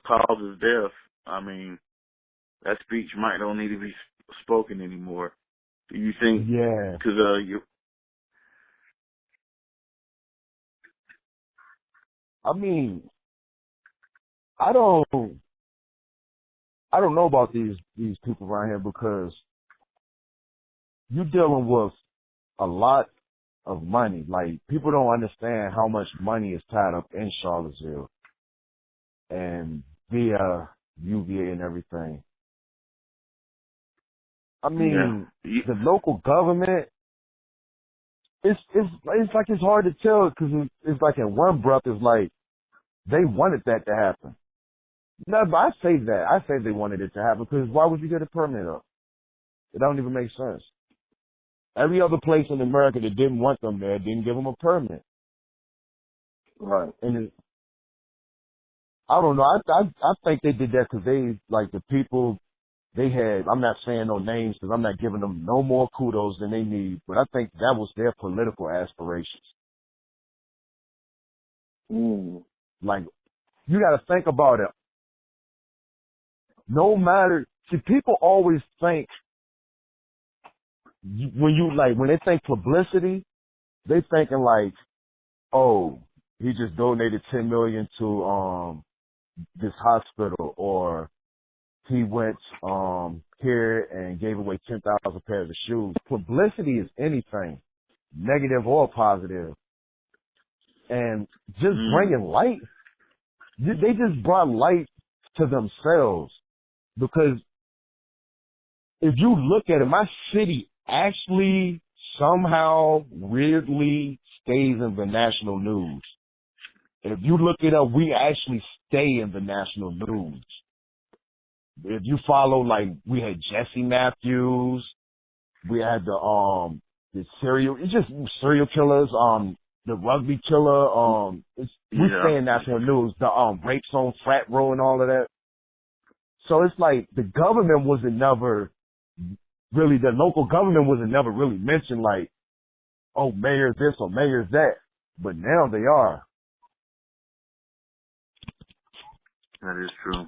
causes death, I mean, that speech might don't need to be spoken anymore. Do you think? Yeah. Because I mean, I don't know about these people around here because you're dealing with a lot of money. Like, people don't understand how much money is tied up in Charlottesville and via UVA and everything. I mean, yeah, the local government, it's like it's hard to tell because it's like in one breath, it's like they wanted that to happen. No, but I say that. I say they wanted it to happen because why would you get a permit up? It don't even make sense. Every other place in America that didn't want them there didn't give them a permit. right. And I don't know. I think they did that because they, like, the people they had, I'm not saying no names because I'm not giving them no more kudos than they need, but I think that was their political aspirations. Like, you got to think about it. No matter, see, people always think, when they think publicity, they thinking like, oh, he just donated 10 million to, this hospital, or he went, here and gave away 10,000 pairs of shoes. Publicity is anything, negative or positive. And just bringing light, they just brought light to themselves. Because if you look at it, my city actually somehow weirdly stays in the national news. If you look it up, we actually stay in the national news. If you follow, like, we had Jesse Matthews, we had the serial killers, the rugby killer, we stay in national news, the rapes on Frat Row and all of that. So it's like the government wasn't never really, the local government wasn't never really mentioned like, oh, mayor's this or mayor's that. But now they are. That is true.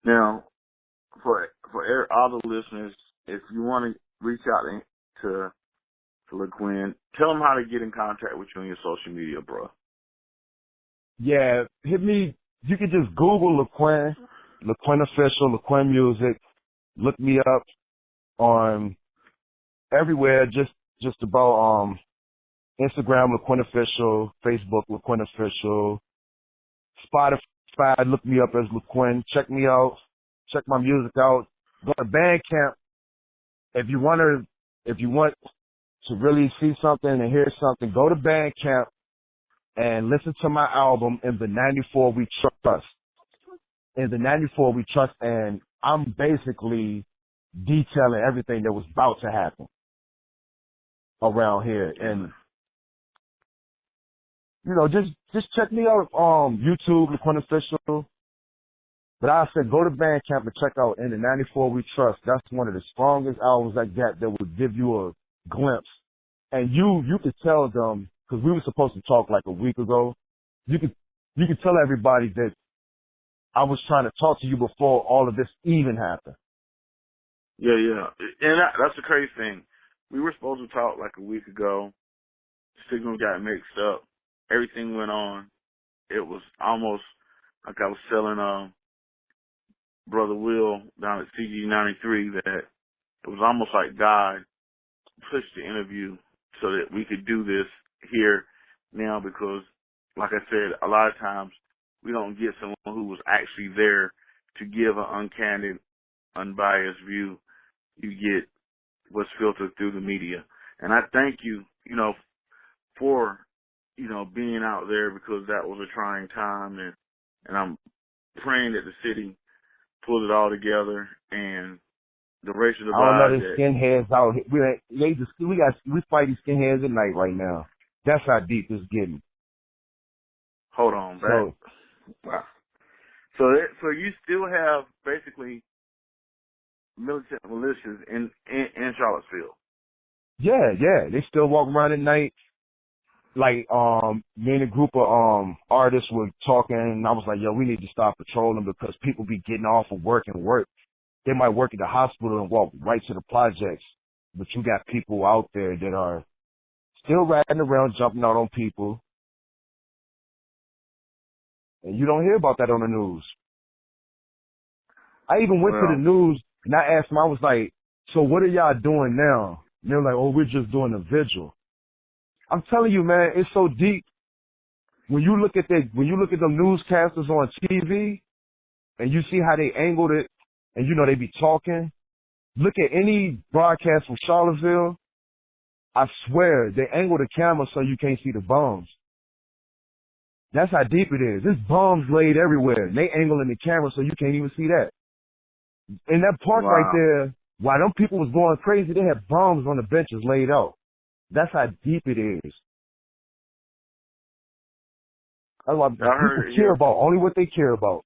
Now, for all the listeners, if you want to reach out to LaQuinn, tell them how to get in contact with you on your social media, bro. Yeah, hit me. You can just Google LaQuinn Official, LaQuinn Music. Look me up on everywhere, just about Instagram, LaQuinn Official, Facebook, LaQuinn Official, Spotify, look me up as LaQuinn. Check me out. Check my music out. Go to Bandcamp. If you want to really see something and hear something, go to Bandcamp and listen to my album, In the 94 We Trust. In the 94 We Trust, and I'm basically detailing everything that was about to happen around here. And, you know, just check me out on YouTube, LaQuinn Official. But I said go to Bandcamp and check out In the 94 We Trust. That's one of the strongest albums I got that would give you a glimpse. And you could tell them, because we were supposed to talk like a week ago, you could tell everybody that I was trying to talk to you before all of this even happened. Yeah. And that's the crazy thing. We were supposed to talk like a week ago. Signals got mixed up. Everything went on. It was almost like I was telling Brother Will down at CG93 that it was almost like God pushed the interview so that we could do this here now, because, like I said, a lot of times we don't get someone who was actually there to give an uncandid, unbiased view. You get what's filtered through the media. And I thank you, for, being out there, because that was a trying time, and I'm praying that the city pulls it all together and the racial divide. I don't know the skinheads out here. We fighting skinheads at night right now. That's how deep it's getting. Hold on, back. Wow. So you still have basically militant militias in Charlottesville. Yeah. They still walk around at night. me and a group of artists were talking, and I was like, yo, we need to stop patrolling because people be getting off of work and work. They might work at the hospital and walk right to the projects, but you got people out there that are still riding around, jumping out on people, and you don't hear about that on the news. I even went to the Well, news and I asked them, I was like, so what are y'all doing now? And they were like, oh, we're just doing a vigil. I'm telling you, man, it's so deep. When you look at when you look at the newscasters on TV and you see how they angled it and you know they be talking, look at any broadcast from Charlottesville, I swear they angle the camera so you can't see the bombs. That's how deep it is. There's bombs laid everywhere. They angling the camera so you can't even see that. In that park right wow. there, while them people was going crazy, they had bombs on the benches laid out. That's how deep it is. That's why I people heard, care yeah. about only what they care about.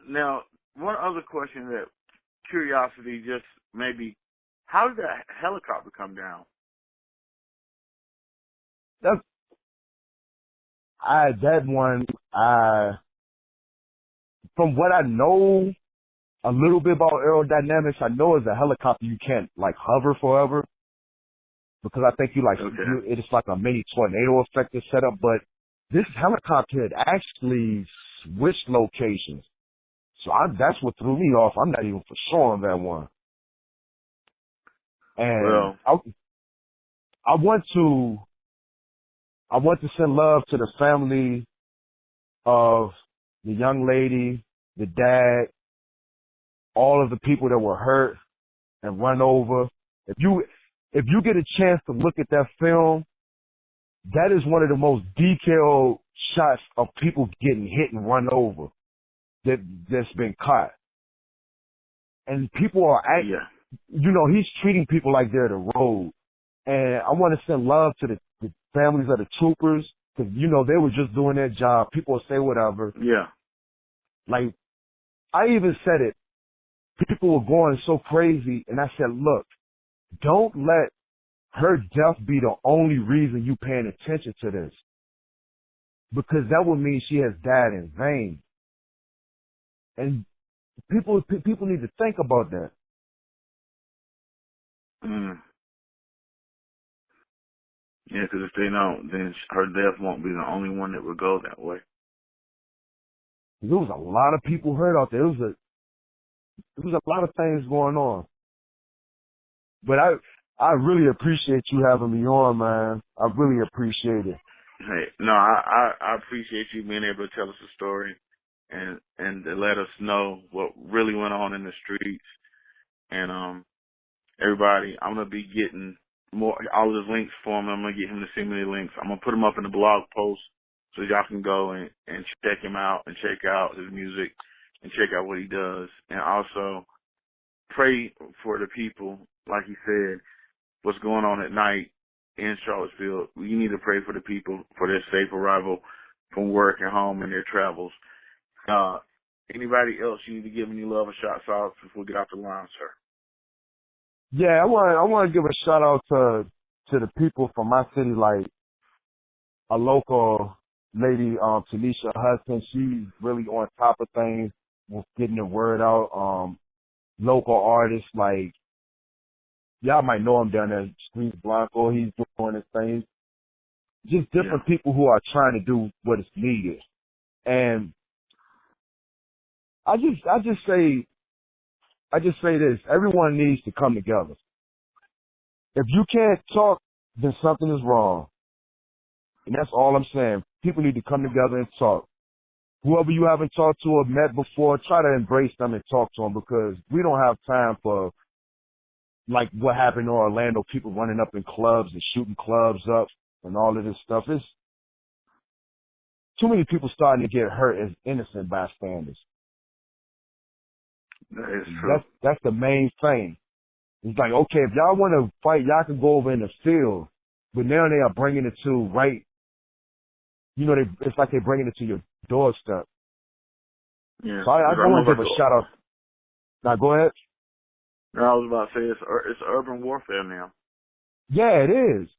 Now, one other question that curiosity just maybe, how did that helicopter come down? That's from what I know a little bit about aerodynamics, I know as a helicopter you can't like hover forever because I think Okay. it's like a mini tornado effect is set up, but this helicopter had actually switched locations. So that's what threw me off. I'm not even for sure on that one. And Well, I want to send love to the family of the young lady, the dad, all of the people that were hurt and run over. If you get a chance to look at that film, that is one of the most detailed shots of people getting hit and run over that's been caught. And people are yeah. he's treating people like they're the road. And I want to send love to the families of the troopers because, they were just doing their job. People will say whatever. Yeah. Like, I even said it. People were going so crazy, and I said, look, don't let her death be the only reason you paying attention to this. Because that would mean she has died in vain. And people need to think about that. Mm. Yeah, because if they don't, then her death won't be the only one that would go that way. There was a lot of people hurt out there. There was a lot of things going on. But I really appreciate you having me on, man. I really appreciate it. Hey, no, I appreciate you being able to tell us a story and to let us know what really went on in the streets. And everybody, I'm gonna be getting all of his links for him. I'm gonna get him to send me the links. I'm gonna put them up in the blog post so y'all can go and check him out and check out his music and check out what he does. And also pray for the people, like he said, what's going on at night in Charlottesville. You need to pray for the people for their safe arrival from work and home and their travels. Anybody else you need to give any love or shots out before we get off the line, sir? Yeah, I want to give a shout out to the people from my city, like a local lady, Tanisha Hudson. She's really on top of things with getting the word out. Local artists like y'all might know him down there, Street Blanco. He's doing his thing. Just different people who are trying to do what is needed. And I just say this: everyone needs to come together. If you can't talk, then something is wrong. And that's all I'm saying. People need to come together and talk. Whoever you haven't talked to or met before, try to embrace them and talk to them because we don't have time for like what happened in Orlando, people running up in clubs and shooting clubs up and all of this stuff. It's too many people starting to get hurt as innocent bystanders. That is true. That's the main thing. It's like, okay, if y'all want to fight, y'all can go over in the field. But now they are bringing it to it's like they're bringing it to your doorstep. Yeah. So I want to give a shout out. Now, go ahead. I was about to say it's urban warfare now. Yeah, it is.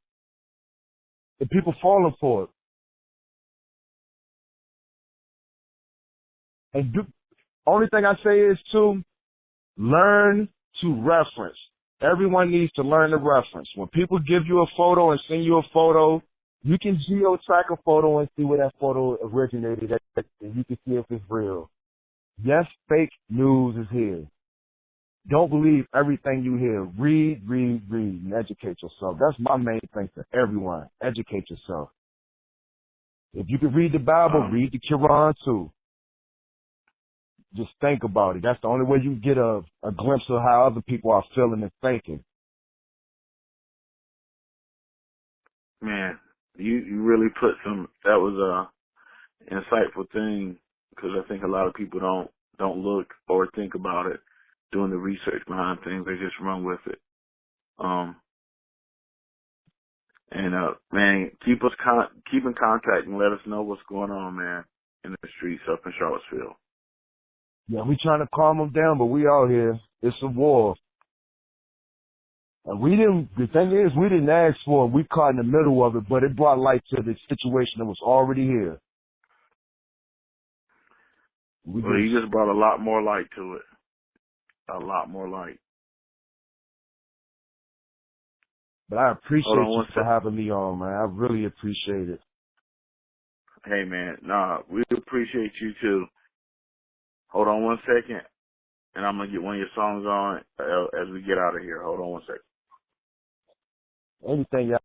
And people falling for it. And only thing I say is to learn to reference. Everyone needs to learn to reference. When people give you a photo and send you a photo, you can geo-track a photo and see where that photo originated at, and you can see if it's real. Yes, fake news is here. Don't believe everything you hear. Read, and educate yourself. That's my main thing for everyone. Educate yourself. If you can read the Bible, read the Quran too. Just think about it. That's the only way you get a glimpse of how other people are feeling and thinking. Man, you really put that was a insightful thing, because I think a lot of people don't look or think about it, doing the research behind things. They just run with it. Man, keep in contact and let us know what's going on, man, in the streets up in Charlottesville. Yeah, we trying to calm them down, but we out here. It's a war. And the thing is, we didn't ask for it. We caught in the middle of it, but it brought light to the situation that was already here. You just brought a lot more light to it. A lot more light. But I appreciate you for having me on, man. I really appreciate it. Hey, man. Nah, we appreciate you too. Hold on one second, and I'm going to get one of your songs on as we get out of here. Hold on one second. Anything y'all